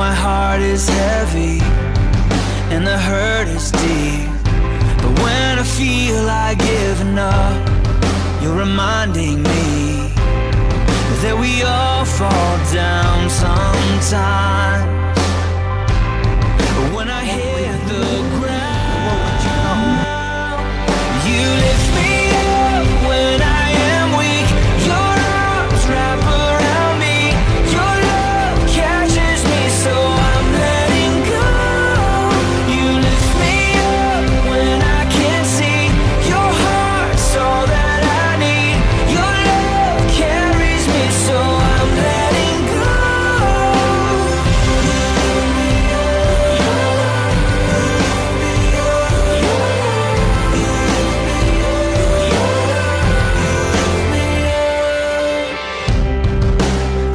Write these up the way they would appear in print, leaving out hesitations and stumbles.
my heart is heavy and the hurt is deep, but when I feel like giving up, you're reminding me that we all fall down sometimes. When I hit the ground, you lift me up when I am weak. Your arms wrap around me. Your love catches me, so I'm letting go. You lift me up when I can't see. Your heart's all that I need. Your love carries me, so I'm letting go.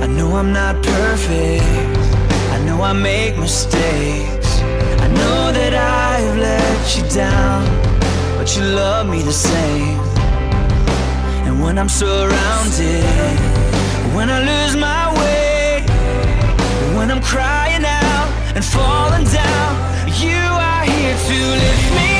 I know I'm not perfect, I know I make mistakes, I know that I've let you down, but you love me the same. And when I'm surrounded, when I lose my way, when I'm crying out and falling down, you are here to lift me